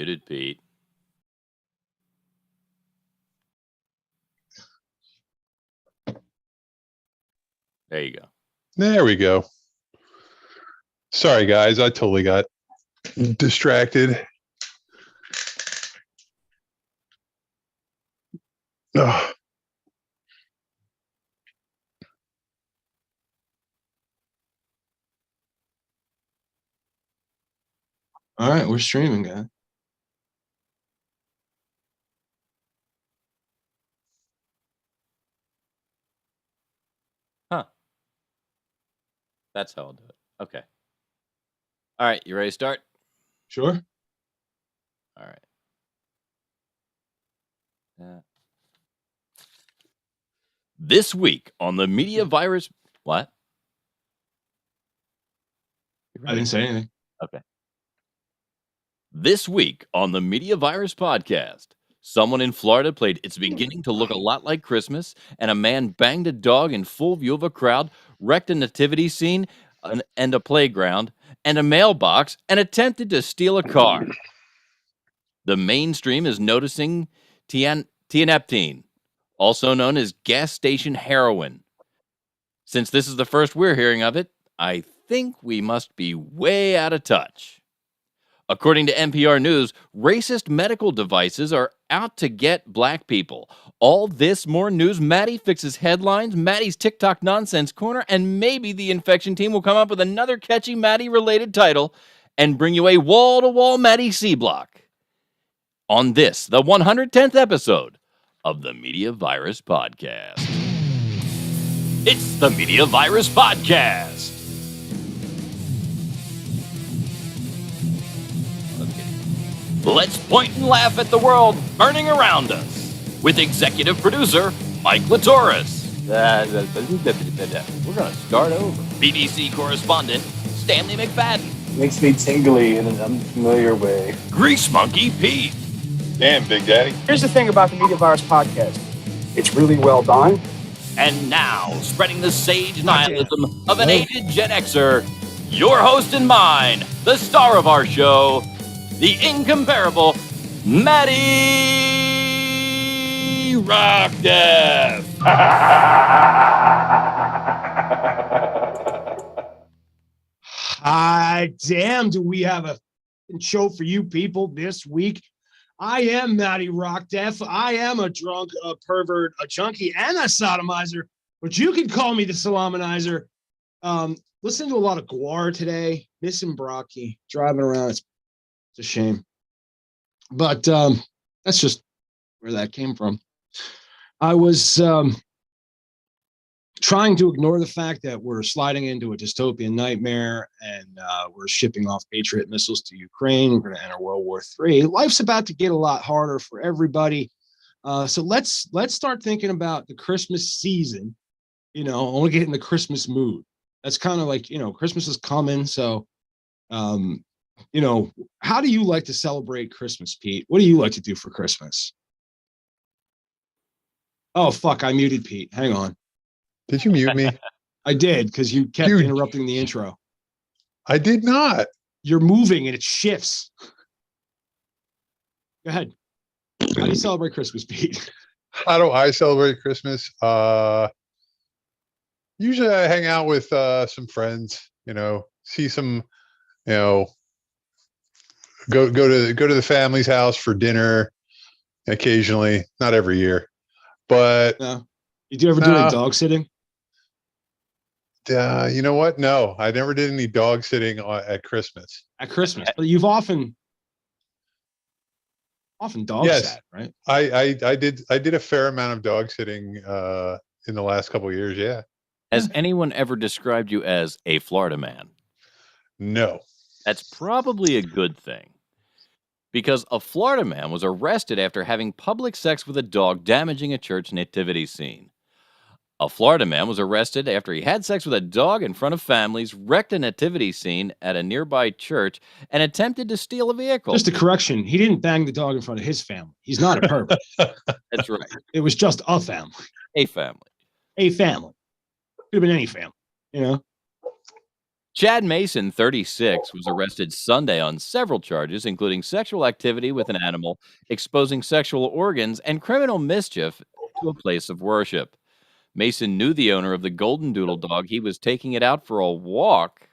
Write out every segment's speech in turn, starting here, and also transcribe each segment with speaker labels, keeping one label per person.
Speaker 1: Muted, Pete. There you go.
Speaker 2: There we go. Sorry, guys. I totally got distracted. Ugh.
Speaker 3: All right, we're streaming, guys.
Speaker 1: Huh. That's how I'll do it. Okay. All right, you ready to start?
Speaker 3: Sure.
Speaker 1: All right. This week on the Media Virus... What?
Speaker 3: I didn't say anything.
Speaker 1: Okay. This week on the Media Virus podcast, someone in Florida played It's Beginning to Look a Lot Like Christmas, and a man banged a dog in full view of a crowd, wrecked a nativity scene and a playground, and a mailbox, and attempted to steal a car. The mainstream is noticing Tmvp, also known as gas station heroin. Since this is the first we're hearing of it, I think we must be way out of touch. According to NPR News, racist medical devices are out to get black people. All this, more news. Maddie fixes headlines, Maddie's TikTok nonsense corner, and maybe the infection team will come up with another catchy Maddie-related title and bring you a wall-to-wall Maddie C-block. On this, the 110th episode of the Media Virus Podcast. It's the Media Virus Podcast. Let's point and laugh at the world burning around us with executive producer Mike Latoris. We're going to start over. BBC correspondent Stanley McFadden.
Speaker 4: Makes me tingly in an unfamiliar way.
Speaker 1: Grease Monkey Pete.
Speaker 2: Damn, Big Daddy.
Speaker 4: Here's the thing about the Media Virus podcast. It's really well done.
Speaker 1: And now, spreading the sage nihilism of an aged Gen Xer, your host and mine, the star of our show, the incomparable Maddie Rockdeath.
Speaker 5: Hi, damn, do we have a show for you people this week? I am Maddie Rockdeath. I am a drunk, a pervert, a junkie, and a sodomizer, but you can call me the Salamanizer. Listening to a lot of Guar today, missing Brocky, driving around. It's a shame. But that's just where that came from. I was trying to ignore the fact that we're sliding into a dystopian nightmare and we're shipping off Patriot missiles to Ukraine. We're going to enter World War III. Life's about to get a lot harder for everybody. So let's start thinking about the Christmas season. You know, I want to get in the Christmas mood. That's kind of like, you know, Christmas is coming. So, you know, how do you like to celebrate Christmas, Pete? What do you like to do for Christmas? Oh, fuck, I muted Pete. Hang on.
Speaker 2: Did you mute me?
Speaker 5: I did, because you kept interrupting the intro.
Speaker 2: I did not.
Speaker 5: You're moving and it shifts. Go ahead. How do you celebrate Christmas, Pete?
Speaker 2: How do I celebrate Christmas? Usually I hang out with some friends, you know, see some, you know, go to the family's house for dinner occasionally, not every year. But
Speaker 5: no. Did you ever do any dog sitting?
Speaker 2: You know what? No, I never did any dog sitting at Christmas.
Speaker 5: At Christmas, but you've often dog sat, right?
Speaker 2: I did a fair amount of dog sitting in the last couple of years. Yeah.
Speaker 1: Has anyone ever described you as a Florida man?
Speaker 2: No.
Speaker 1: That's probably a good thing. Because a Florida man was arrested after having public sex with a dog, damaging a church nativity scene. A Florida man was arrested after he had sex with a dog in front of families, wrecked a nativity scene at a nearby church, and attempted to steal a vehicle.
Speaker 5: Just a correction. He didn't bang the dog in front of his family. He's not a pervert.
Speaker 1: That's right.
Speaker 5: It was just a family.
Speaker 1: A family.
Speaker 5: A family. Could have been any family, you know?
Speaker 1: Chad Mason, 36, was arrested Sunday on several charges, including sexual activity with an animal, exposing sexual organs, and criminal mischief to a place of worship. Mason knew the owner of the Golden Doodle dog. He was taking it out for a walk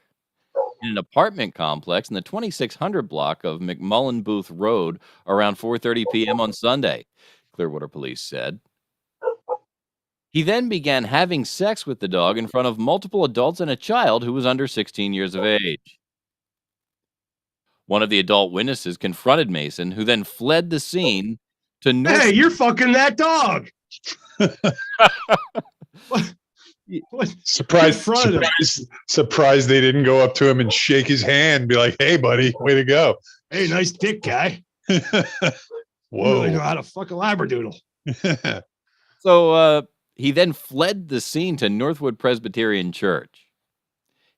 Speaker 1: in an apartment complex in the 2600 block of McMullen Booth Road around 4:30 p.m. on Sunday, Clearwater police said. He then began having sex with the dog in front of multiple adults and a child who was under 16 years of age. One of the adult witnesses confronted Mason, who then fled the scene to North.
Speaker 5: Hey, you're fucking that dog. What?
Speaker 2: Surprised they didn't go up to him and shake his hand and be like, "Hey, buddy, way to go."
Speaker 5: Hey, nice dick, guy. You really know how to fuck a labradoodle.
Speaker 1: So he then fled the scene to Northwood Presbyterian Church.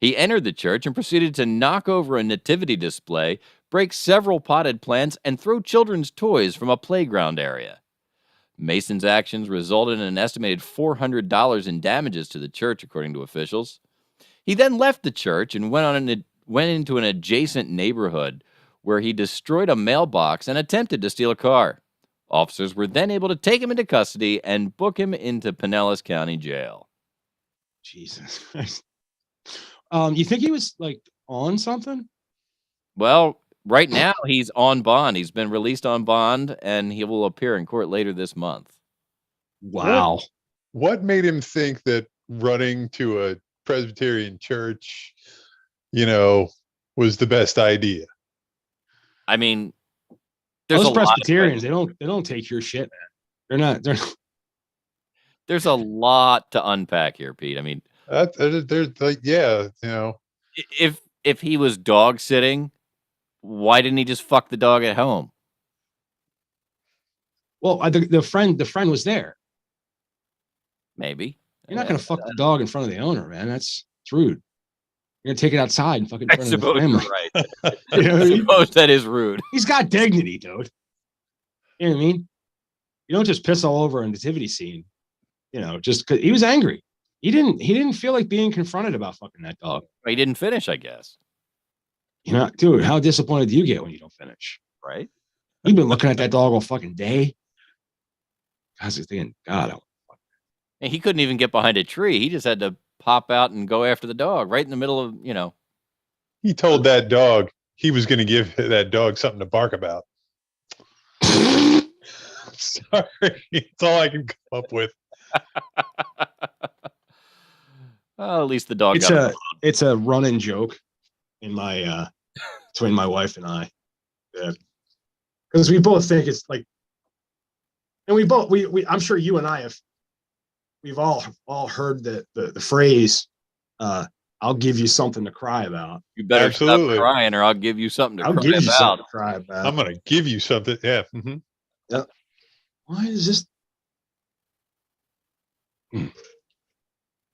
Speaker 1: He entered the church and proceeded to knock over a nativity display, break several potted plants, and throw children's toys from a playground area. Mason's actions resulted in an estimated $400 in damages to the church, according to officials. He then left the church and went into an adjacent neighborhood where he destroyed a mailbox and attempted to steal a car. Officers were then able to take him into custody and book him into Pinellas County Jail.
Speaker 5: Jesus Christ. You think he was like on something?
Speaker 1: Well, right now he's on bond. He's been released on bond, and he will appear in court later this month.
Speaker 5: Wow.
Speaker 2: What made him think that running to a Presbyterian church, was the best idea?
Speaker 1: I mean, there's
Speaker 5: those
Speaker 1: a lot of
Speaker 5: Presbyterians, they don't take your shit, man. They're
Speaker 1: There's a lot to unpack here, Pete. I mean,
Speaker 2: there's like,
Speaker 1: if he was dog sitting, why didn't he just fuck the dog at home?
Speaker 5: Well, the friend was there.
Speaker 1: Maybe.
Speaker 5: You're not gonna fuck the dog in front of the owner, man. That's rude. You're gonna take it outside and fucking in front of the family.
Speaker 1: Right.
Speaker 5: You know what I mean?
Speaker 1: Suppose that is rude.
Speaker 5: He's got dignity, dude. You know what I mean? You don't just piss all over a nativity scene, just because he was angry. He didn't feel like being confronted about fucking that dog.
Speaker 1: He didn't finish, I guess.
Speaker 5: Dude, how disappointed do you get when you don't finish?
Speaker 1: Right?
Speaker 5: You've been looking at that dog all fucking day. I was thinking, God,
Speaker 1: And he couldn't even get behind a tree. He just had to pop out and go after the dog right in the middle of,
Speaker 2: He told that dog he was going to give that dog something to bark about. Sorry, it's all I can come up with.
Speaker 1: Well, at least the dog
Speaker 5: it's a running joke in my between my wife and I. Yeah. Because we both think it's like, and we I'm sure you and I we've all heard the phrase, I'll give you something to cry about.
Speaker 1: You better
Speaker 2: Absolutely.
Speaker 1: stop crying or I'll give you something to
Speaker 5: I'll
Speaker 1: cry
Speaker 5: give you
Speaker 1: about.
Speaker 5: something to cry about.
Speaker 2: I'm going to give you something. Yeah. Mm-hmm.
Speaker 5: Yep. Why is this?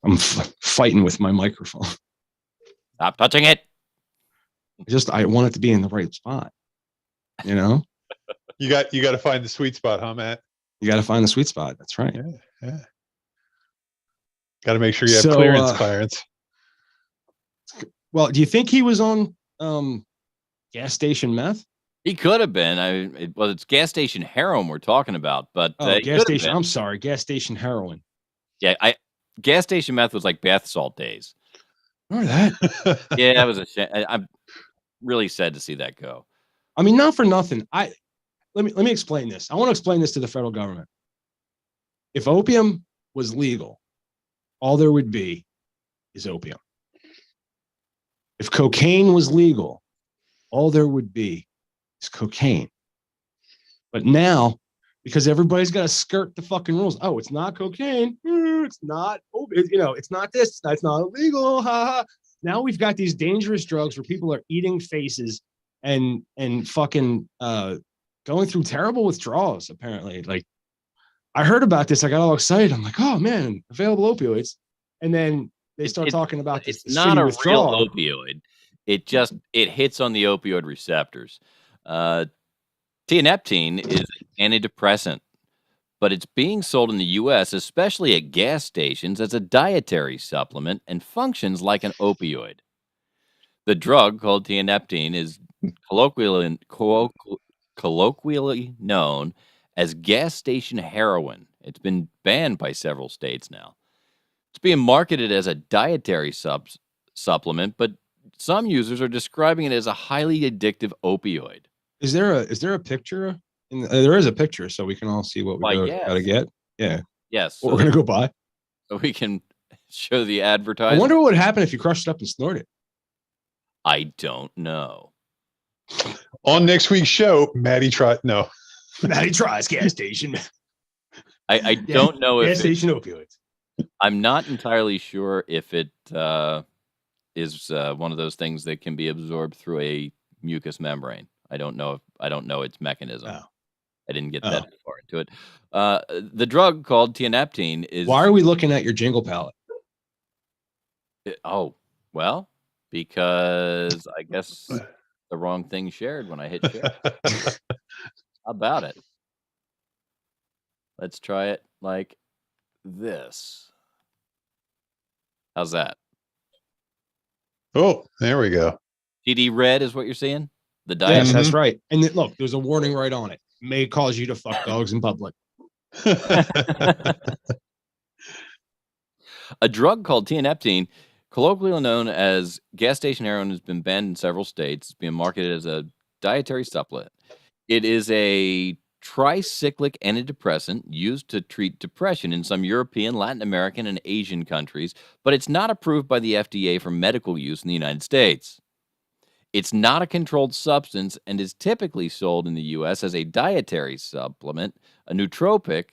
Speaker 5: I'm fighting with my microphone.
Speaker 1: Stop touching it.
Speaker 5: I want it to be in the right spot.
Speaker 2: You got to find the sweet spot, huh, Matt?
Speaker 5: You got to find the sweet spot. That's right.
Speaker 2: Yeah. Got to make sure you have clearance.
Speaker 5: Well, do you think he was on gas station meth?
Speaker 1: He could have been. It's gas station heroin we're talking about, but
Speaker 5: gas station. I'm sorry, gas station heroin.
Speaker 1: Yeah, gas station meth was like bath salt days.
Speaker 5: Remember that?
Speaker 1: Yeah, that was a shame. I'm really sad to see that go.
Speaker 5: I mean, not for nothing. Let me explain this. I want to explain this to the federal government. If opium was legal, all there would be is opium. If cocaine was legal, all there would be is cocaine. But now, because everybody's got to skirt the fucking rules. Oh, it's not cocaine. It's not. It's not this. It's not illegal. Ha ha. Now we've got these dangerous drugs where people are eating faces and fucking going through terrible withdrawals. Apparently, like I heard about this, I got all excited. I'm like, oh man, available opioids, and then they start talking about this.
Speaker 1: It's not a real opioid. It hits on the opioid receptors. Tmvp is an antidepressant, but it's being sold in the U.S., especially at gas stations, as a dietary supplement and functions like an opioid. The drug called tianeptine is colloquially known as gas station heroin. It's been banned by several states now. It's being marketed as a dietary supplement, but some users are describing it as a highly addictive opioid.
Speaker 5: Is there a picture? There is a picture, so we can all see what we
Speaker 1: Why,
Speaker 5: gotta
Speaker 1: yes.
Speaker 5: get. Yeah,
Speaker 1: Yes,
Speaker 5: what we're gonna go buy.
Speaker 1: so we can show the
Speaker 5: I
Speaker 1: advertisement.
Speaker 5: wonder what would happen if you crushed it up and snorted it.
Speaker 1: I don't know.
Speaker 2: On next week's show, Maddie tried. No,
Speaker 5: Matty tries gas station.
Speaker 1: I don't know
Speaker 5: gas
Speaker 1: if
Speaker 5: station opioids.
Speaker 1: I'm not entirely sure if it is one of those things that can be absorbed through a mucous membrane. I don't know its mechanism.
Speaker 5: Oh.
Speaker 1: I didn't get that far into it. The drug called tianeptine is.
Speaker 5: Why are we looking at your jingle palette?
Speaker 1: Oh, well, because I guess the wrong thing shared when I hit share. How about it? Let's try it like this. How's that?
Speaker 2: Oh, there we go.
Speaker 1: TD red is what you're seeing? The diet.
Speaker 5: Yes, that's right. And look, there's a warning right on it. May cause you to fuck dogs in public.
Speaker 1: A drug called tianeptine, colloquially known as gas station heroin, has been banned in several states. It's being marketed as a dietary supplement. It is a tricyclic antidepressant used to treat depression in some European, Latin American, and Asian countries, but it's not approved by the FDA for medical use in the United States. It's not a controlled substance and is typically sold in the U.S. as a dietary supplement, a nootropic,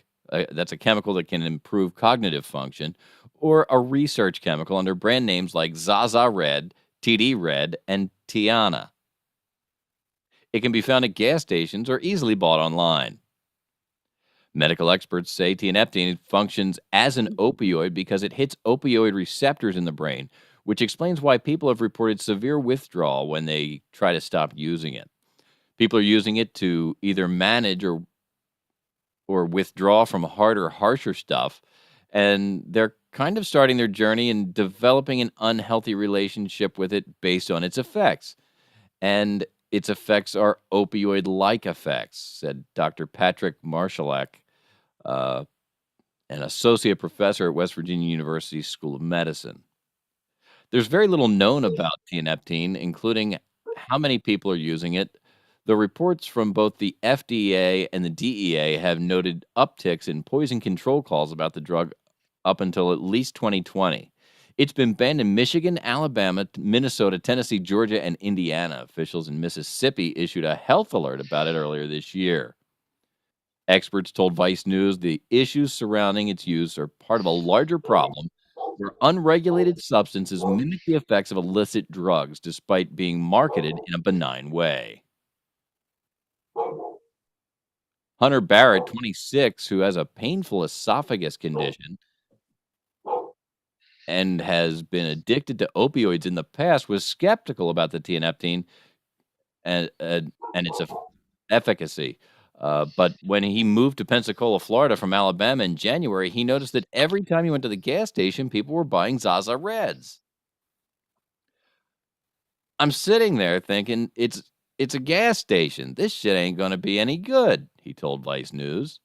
Speaker 1: that's a chemical that can improve cognitive function, or a research chemical under brand names like Zaza Red, TD Red, and Tiana. It can be found at gas stations or easily bought online. Medical experts say tianeptine functions as an opioid because it hits opioid receptors in the brain, which explains why people have reported severe withdrawal when they try to stop using it. People are using it to either manage or withdraw from harder, harsher stuff, and they're kind of starting their journey in developing an unhealthy relationship with it based on its effects. And its effects are opioid-like effects, said Dr. Patrick Marshallak, an associate professor at West Virginia University School of Medicine. There's very little known about tianeptine, including how many people are using it. The reports from both the FDA and the DEA have noted upticks in poison control calls about the drug up until at least 2020. It's been banned in Michigan, Alabama, Minnesota, Tennessee, Georgia, and Indiana. Officials in Mississippi issued a health alert about it earlier this year. Experts told Vice News the issues surrounding its use are part of a larger problem where unregulated substances mimic the effects of illicit drugs despite being marketed in a benign way. Hunter Barrett, 26, who has a painful esophagus condition and has been addicted to opioids in the past, was skeptical about the tianeptine and its efficacy. But when he moved to Pensacola, Florida from Alabama in January, he noticed that every time he went to the gas station, people were buying Zaza Reds. I'm sitting there thinking, it's a gas station. This shit ain't going to be any good, he told Vice News.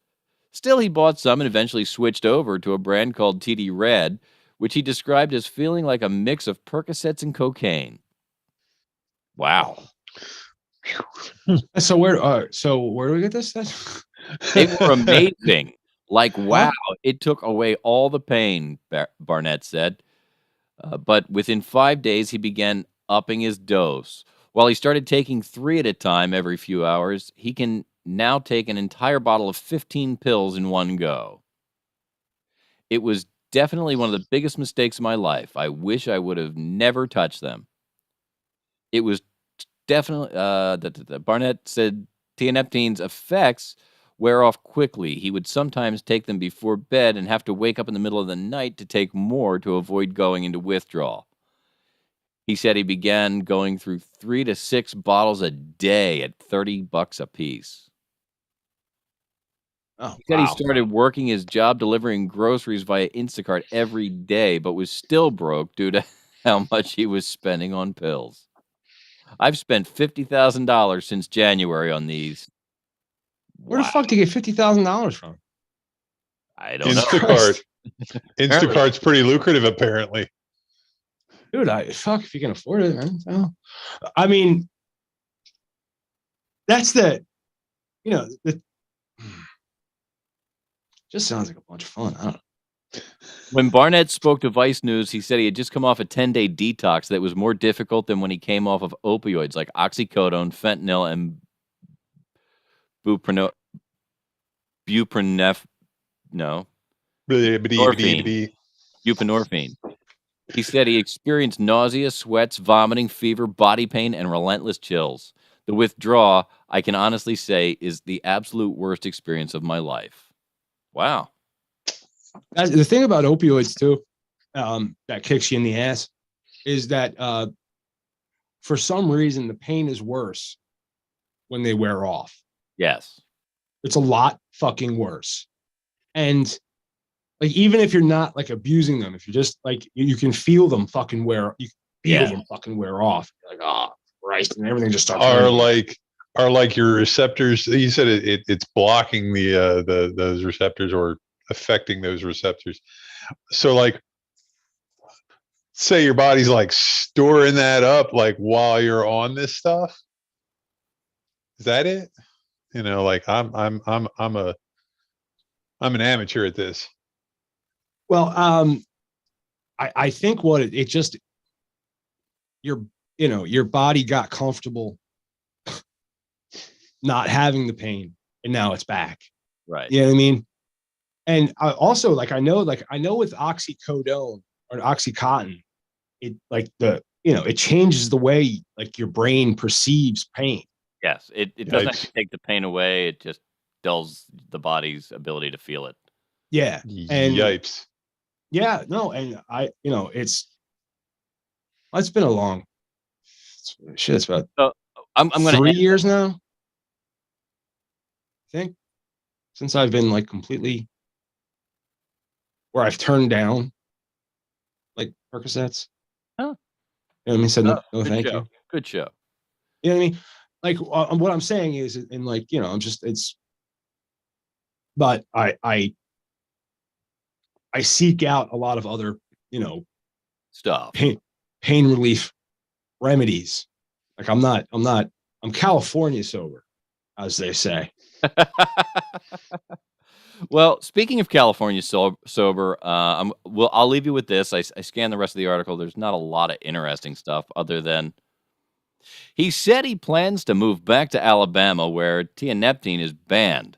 Speaker 1: Still, he bought some and eventually switched over to a brand called TD Red, which he described as feeling like a mix of Percocets and cocaine. Wow.
Speaker 5: So where do we get this then?
Speaker 1: They were amazing. Like, wow, it took away all the pain, Barnett said. But within 5 days, he began upping his dose. While he started taking 3 at a time every few hours, he can now take an entire bottle of 15 pills in one go. It was definitely one of the biggest mistakes of my life. I wish I would have never touched them. It was definitely, Barnett said tianeptine's effects wear off quickly. He would sometimes take them before bed and have to wake up in the middle of the night to take more to avoid going into withdrawal. He said he began going through 3 to 6 bottles a day at $30 a piece.
Speaker 5: Oh,
Speaker 1: He said he started working his job delivering groceries via Instacart every day, but was still broke due to how much he was spending on pills. I've spent $50,000 since January on these.
Speaker 5: Where the fuck did you get $50,000 from?
Speaker 1: I don't know.
Speaker 2: Instacart.
Speaker 1: Apparently.
Speaker 2: Instacart's pretty lucrative, apparently.
Speaker 5: Dude, fuck if you can afford it, man. So, I mean, that's the just sounds like a bunch of fun. I don't know.
Speaker 1: When Barnett spoke to Vice News, he said he had just come off a 10-day detox that was more difficult than when he came off of opioids like oxycodone, fentanyl, and buprenorphine. He said he experienced nausea, sweats, vomiting, fever, body pain, and relentless chills. The withdrawal, I can honestly say, is the absolute worst experience of my life. Wow.
Speaker 5: The thing about opioids too, that kicks you in the ass, is that for some reason the pain is worse when they wear off.
Speaker 1: Yes.
Speaker 5: It's a lot fucking worse. And like, even if you're not like abusing them, if you're just like, you can feel them fucking wear, them fucking wear off. You're like, oh Christ, and everything just starts.
Speaker 2: Are like your receptors? You said it's blocking those receptors or affecting those receptors. So like, say your body's like storing that up like while you're on this stuff. Is that it? Like I'm an amateur at this.
Speaker 5: Well, I think what it just, your body got comfortable not having the pain, and now it's back.
Speaker 1: Right.
Speaker 5: You know what I mean? And I also I know with oxycodone or Oxycontin, it it changes the way like your brain perceives pain.
Speaker 1: Yes. It doesn't actually take the pain away. It just dulls the body's ability to feel it.
Speaker 5: Yeah. And
Speaker 2: yipes.
Speaker 5: Yeah, no, and it's been a long shit. It's about
Speaker 1: I'm going to
Speaker 5: 3 years now, I think, since I've been like completely where I've turned down like Percocets.
Speaker 1: Huh.
Speaker 5: You know what I mean? Said no thank
Speaker 1: show.
Speaker 5: you.
Speaker 1: Good show.
Speaker 5: You know what I mean? Like what I'm saying is, and like, I'm just, but I seek out a lot of other,
Speaker 1: Stuff.
Speaker 5: Pain relief remedies. Like I'm California sober, as they say.
Speaker 1: Well, speaking of California sober, I'll leave you with this. I scanned the rest of the article. There's not a lot of interesting stuff other than he said he plans to move back to Alabama where Tmvp is banned.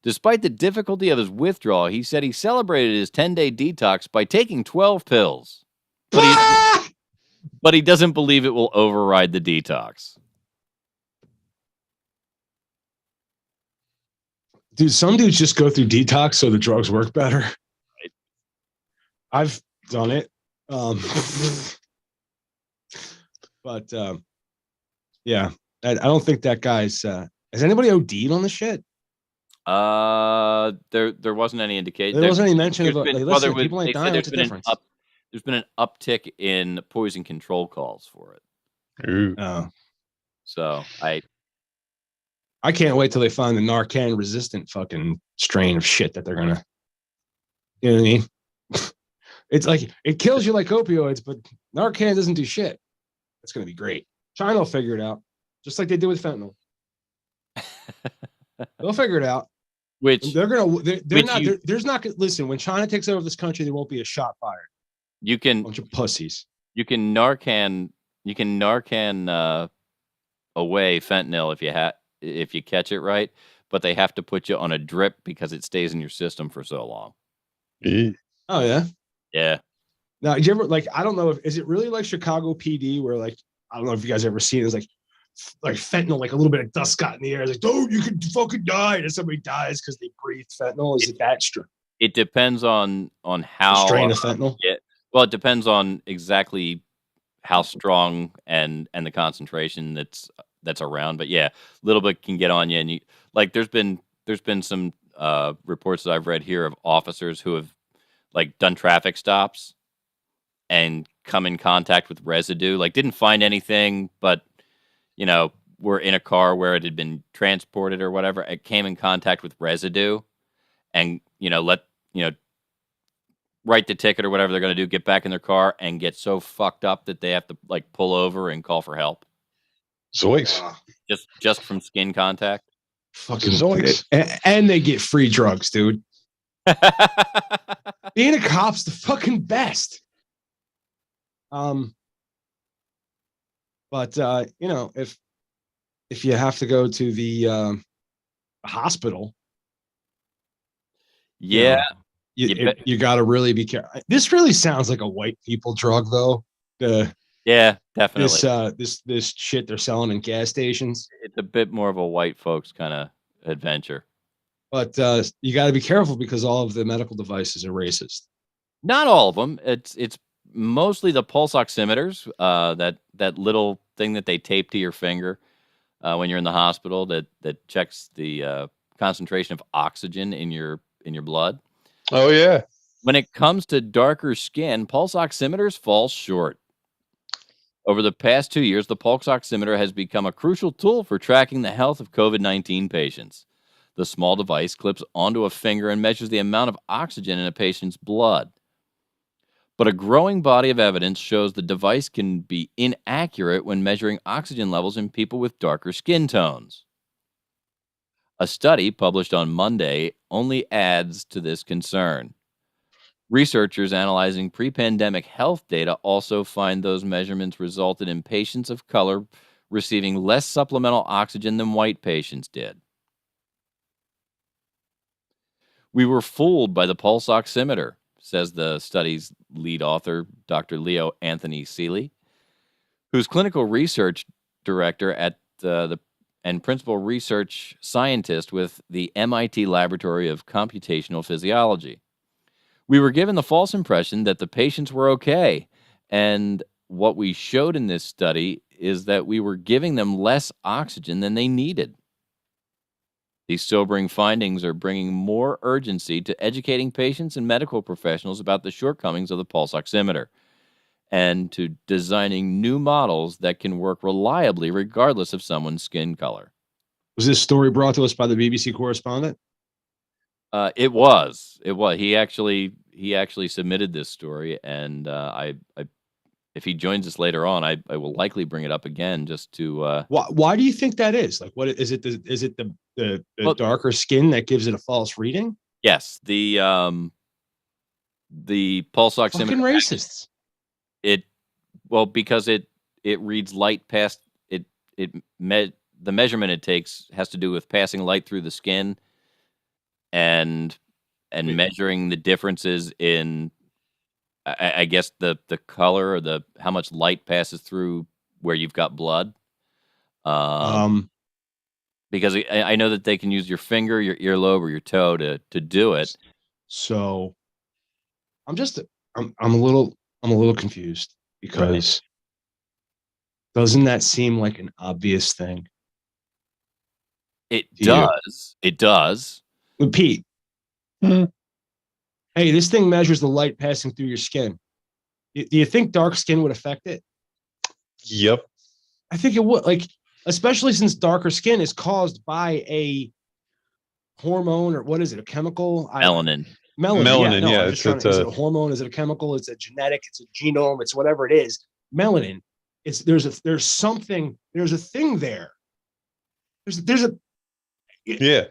Speaker 1: Despite the difficulty of his withdrawal, he said he celebrated his 10-day detox by taking 12 pills. But he doesn't believe it will override the detox.
Speaker 5: Dude, some dudes just go through detox so the drugs work better.
Speaker 1: Right.
Speaker 5: I've done it. But yeah, I don't think that guy's has anybody OD'd on the shit?
Speaker 1: There wasn't any indication.
Speaker 5: There wasn't any mention of people ain't dying.
Speaker 1: There's
Speaker 5: What's the difference?
Speaker 1: There's been an uptick in poison control calls for it.
Speaker 2: Ooh.
Speaker 5: Oh.
Speaker 1: So
Speaker 5: I can't wait till they find the Narcan resistant fucking strain of shit that they're gonna. You know what I mean? It's like it kills you like opioids, but Narcan doesn't do shit. It's gonna be great. China will figure it out, just like they did with fentanyl. They'll figure it out.
Speaker 1: Which
Speaker 5: they're not. There's not. Listen, when China takes over this country, there won't be a shot fired.
Speaker 1: You can
Speaker 5: a bunch of pussies.
Speaker 1: You can Narcan away fentanyl if you catch it right, but they have to put you on a drip because it stays in your system for so long.
Speaker 5: Oh yeah.
Speaker 1: Yeah.
Speaker 5: Now, did you ever I don't know is it really like Chicago PD where I don't know if you guys ever seen it. It's like fentanyl, like a little bit of dust got in the air. It's like, oh, you could fucking die, and somebody dies because they breathe fentanyl. Is it that strong?
Speaker 1: It depends on how
Speaker 5: the strain of fentanyl.
Speaker 1: Well, it depends on exactly how strong and the concentration that's around. But yeah, a little bit can get on you, and there's been some reports that I've read here of officers who have done traffic stops and come in contact with residue. Didn't find anything, but were in a car where it had been transported or whatever, it came in contact with residue, and write the ticket or whatever they're going to do, get back in their car, and get so fucked up that they have to like pull over and call for help
Speaker 2: Zoinks.
Speaker 1: just from skin contact.
Speaker 5: Fucking
Speaker 2: Zoinks.
Speaker 5: and they get free drugs, dude. Being a cop's the fucking best. But if you have to go to the hospital,
Speaker 1: Yeah.
Speaker 5: you got to really be careful. This really sounds like a white people drug, though.
Speaker 1: Yeah, definitely.
Speaker 5: This shit they're selling in gas stations.
Speaker 1: It's a bit more of a white folks kind of adventure.
Speaker 5: But you got to be careful because all of the medical devices are racist.
Speaker 1: Not all of them. It's mostly the pulse oximeters, that little thing that they tape to your finger when you're in the hospital that checks the concentration of oxygen in your blood.
Speaker 2: Oh yeah.
Speaker 1: When it comes to darker skin, pulse oximeters fall short. Over the past 2 years, the pulse oximeter has become a crucial tool for tracking the health of COVID-19 patients. The small device clips onto a finger and measures the amount of oxygen in a patient's blood. But a growing body of evidence shows the device can be inaccurate when measuring oxygen levels in people with darker skin tones. A study published on Monday only adds to this concern. Researchers analyzing pre-pandemic health data also find those measurements resulted in patients of color receiving less supplemental oxygen than white patients did. We were fooled by the pulse oximeter, says the study's lead author, Dr. Leo Anthony Seeley, who's clinical research director at and principal research scientist with the MIT Laboratory of Computational Physiology. We were given the false impression that the patients were okay, and what we showed in this study is that we were giving them less oxygen than they needed. These sobering findings are bringing more urgency to educating patients and medical professionals about the shortcomings of the pulse oximeter and to designing new models that can work reliably regardless of someone's skin color.
Speaker 5: Was this story brought to us by the BBC correspondent?
Speaker 1: It was. He actually submitted this story, and I if he joins us later on, I will likely bring it up again just to.
Speaker 5: Why do you think that is? Like, what is it? Is it the darker skin that gives it a false reading?
Speaker 1: Yes, the pulse oximeter.
Speaker 5: Fucking racists.
Speaker 1: Because it reads light past it. The measurement it takes has to do with passing light through the skin, and measuring the differences in. I guess the color or how much light passes through where you've got blood. Because I know that they can use your finger, your earlobe, or your toe to do it.
Speaker 5: So I'm a little confused because doesn't that seem like an obvious thing?
Speaker 1: It does. It does.
Speaker 5: Pete. Hey, this thing measures the light passing through your skin. Do you think dark skin would affect it?
Speaker 2: Yep.
Speaker 5: I think it would. Like, especially since darker skin is caused by a hormone, or what is it? A chemical?
Speaker 1: Melanin.
Speaker 5: Melanin.
Speaker 2: Yeah.
Speaker 5: Is it a hormone? Is it a chemical? It's a genetic. It's a genome. It's whatever it is. Melanin. There's a thing there.
Speaker 2: Yeah.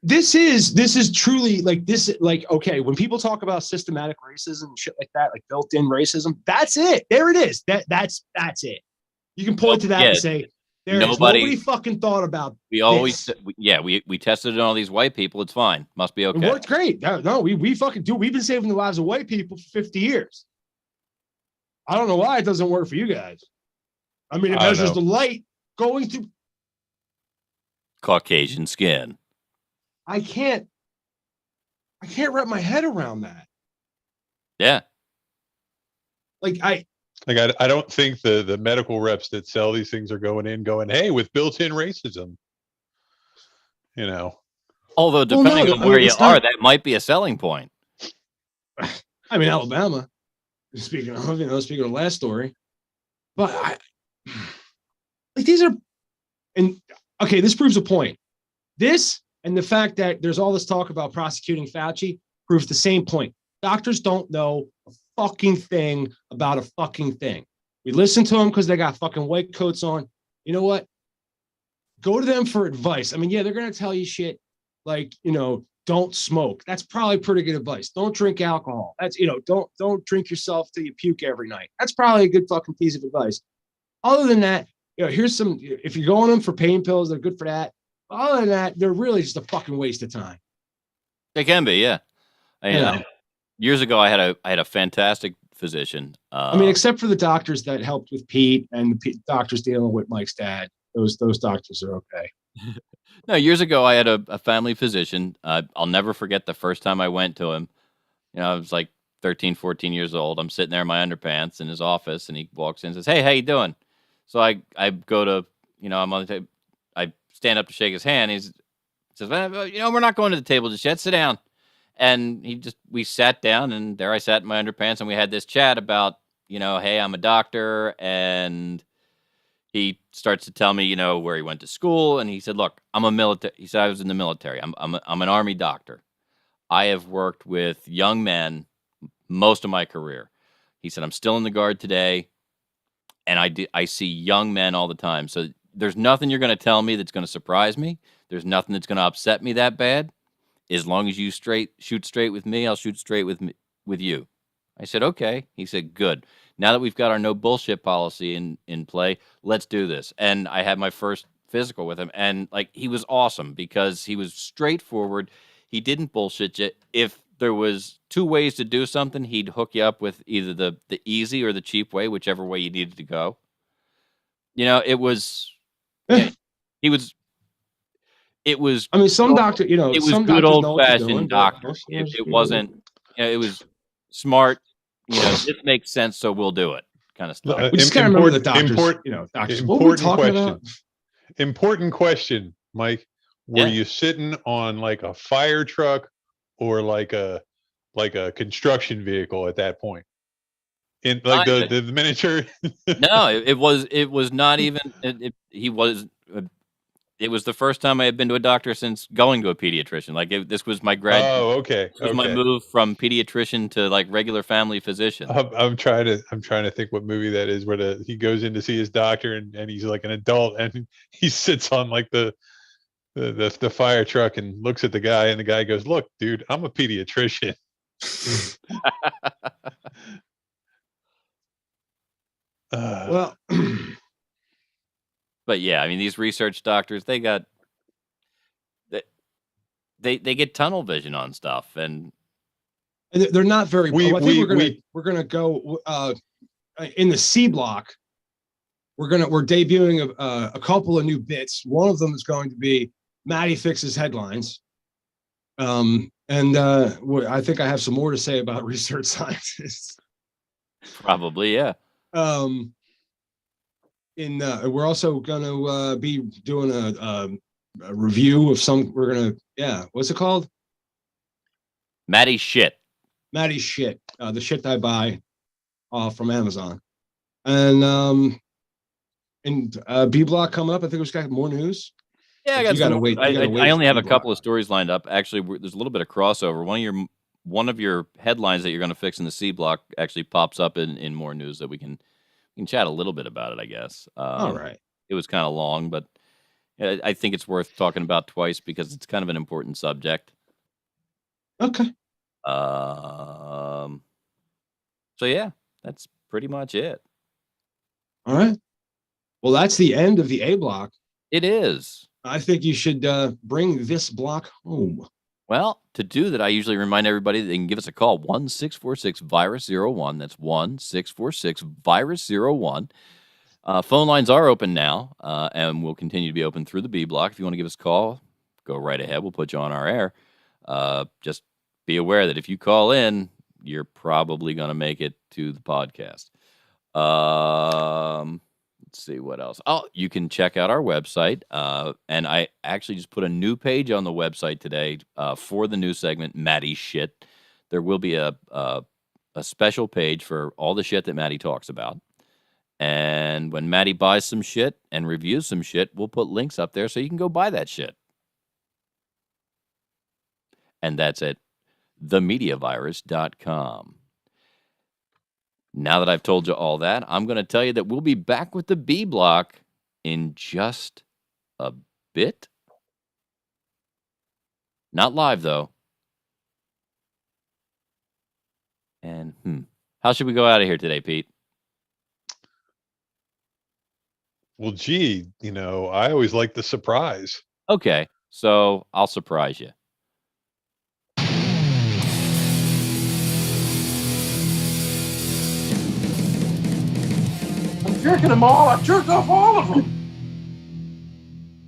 Speaker 5: This is truly like this. Like, okay, when people talk about systematic racism and shit like that, like built-in racism, that's it. There it is. That's it. You can point to that and say, nobody fucking thought about.
Speaker 1: We always, we tested it on all these white people. It's fine. Must be okay.
Speaker 5: It worked great. No, we fucking do. We've been saving the lives of white people for 50 years. I don't know why it doesn't work for you guys. I mean, it measures the light going through
Speaker 1: Caucasian skin.
Speaker 5: I can't wrap my head around that.
Speaker 1: Yeah.
Speaker 2: I don't think the medical reps that sell these things are going, hey, with built-in racism.
Speaker 1: Although depending on where you are, that might be a selling point.
Speaker 5: I mean, Alabama. Speaking of the last story, but Like these are, and okay, this proves a point. This and the fact that there's all this talk about prosecuting Fauci proves the same point. Doctors don't know a fucking thing about a fucking thing. We listen to them because they got fucking white coats on. You know what? Go to them for advice. I mean, yeah, they're going to tell you shit like, don't smoke. That's probably pretty good advice. Don't drink alcohol. That's, don't drink yourself till you puke every night. That's probably a good fucking piece of advice. Other than that, here's some, if you're going them for pain pills, they're good for that. Other than that, they're really just a fucking waste of time.
Speaker 1: They can be, yeah. Years ago, I had a fantastic physician.
Speaker 5: I mean, except for the doctors that helped with Pete and the doctors dealing with Mike's dad, those doctors are okay.
Speaker 1: No, years ago, I had a family physician. I'll never forget the first time I went to him. I was like 13, 14 years old. I'm sitting there in my underpants in his office, and he walks in and says, "Hey, how you doing?" So I go to, I'm on the table. I stand up to shake his hand. He says, "We're not going to the table just yet. Sit down." And we sat down, and there I sat in my underpants, and we had this chat about, hey, I'm a doctor, and he starts to tell me, where he went to school, and he said, "Look, I'm a military." He said, "I was in the military. I'm an Army doctor. I have worked with young men most of my career." He said, "I'm still in the Guard today, and I see young men all the time. So there's nothing you're going to tell me that's going to surprise me. There's nothing that's going to upset me that bad. As long as you shoot straight with me, I'll shoot straight with you." I said, "Okay." He said, "Good. Now that we've got our no bullshit policy in play, let's do this." And I had my first physical with him, and he was awesome because he was straightforward. He didn't bullshit you. If there was two ways to do something, he'd hook you up with either the easy or the cheap way, whichever way you needed to go. It was. Yeah, he was. It was.
Speaker 5: I mean, some doctor,
Speaker 1: It was
Speaker 5: some
Speaker 1: good
Speaker 5: doctors
Speaker 1: old
Speaker 5: know what they're doing.
Speaker 1: fashioned doctor. It wasn't. It was smart. This makes sense, so we'll do it. Kind of stuff.
Speaker 5: We just gotta remember the doctors. Doctors. What were we talking about?
Speaker 2: Important question, Mike. Were you sitting on like a fire truck or like a construction vehicle at that point? In like the miniature?
Speaker 1: No, it was not even. It was the first time I had been to a doctor since going to a pediatrician. This was my grad.
Speaker 2: Oh, okay.
Speaker 1: This was my move from pediatrician to regular family physician.
Speaker 2: I'm trying to think what movie that is where he goes in to see his doctor and he's like an adult and he sits on like the fire truck and looks at the guy and the guy goes, "Look, dude, I'm a pediatrician."
Speaker 5: Well,
Speaker 1: but yeah, I mean, these research doctors, they get tunnel vision on stuff, and
Speaker 5: they're not very. I think we're gonna go in the C block. We're debuting a couple of new bits. One of them is going to be Maddie fixes headlines. And I think I have some more to say about research scientists.
Speaker 1: Probably, yeah.
Speaker 5: We're also going to be doing a review of some. We're going to, what's it called?
Speaker 1: Maddie's shit.
Speaker 5: Maddie's shit. The shit I buy from Amazon. And B Block coming up. I think we've got more news.
Speaker 1: Yeah, I got to wait. I only have a couple of stories lined up. Actually, there's a little bit of crossover. One of your headlines that you're going to fix in the C block actually pops up in more news that we can chat a little bit about it, I guess.
Speaker 5: All right.
Speaker 1: It was kind of long, but I think it's worth talking about twice because it's kind of an important subject.
Speaker 5: Okay.
Speaker 1: So yeah, that's pretty much it.
Speaker 5: All right. Well, that's the end of the A block.
Speaker 1: It is.
Speaker 5: I think you should bring this block home.
Speaker 1: Well, to do that, I usually remind everybody that they can give us a call, 1-646-VIRUS-01. That's 1-646-VIRUS-01. Phone lines are open now, and will continue to be open through the B block. If you want to give us a call, go right ahead. We'll put you on our air. Just be aware that if you call in, you're probably going to make it to the podcast. Let's see what else. Oh, you can check out our website. And I actually just put a new page on the website today for the new segment, Maddie's Shit. There will be a special page for all the shit that Maddie talks about. And when Maddie buys some shit and reviews some shit, we'll put links up there so you can go buy that shit. And that's at themediavirus.com. Now that I've told you all that, I'm going to tell you that we'll be back with the B block in just a bit. Not live, though. And how should we go out of here today, Pete?
Speaker 2: Well, gee, I always like the surprise.
Speaker 1: Okay, so I'll surprise you.
Speaker 6: I'm jerking them all. I jerked off all of them.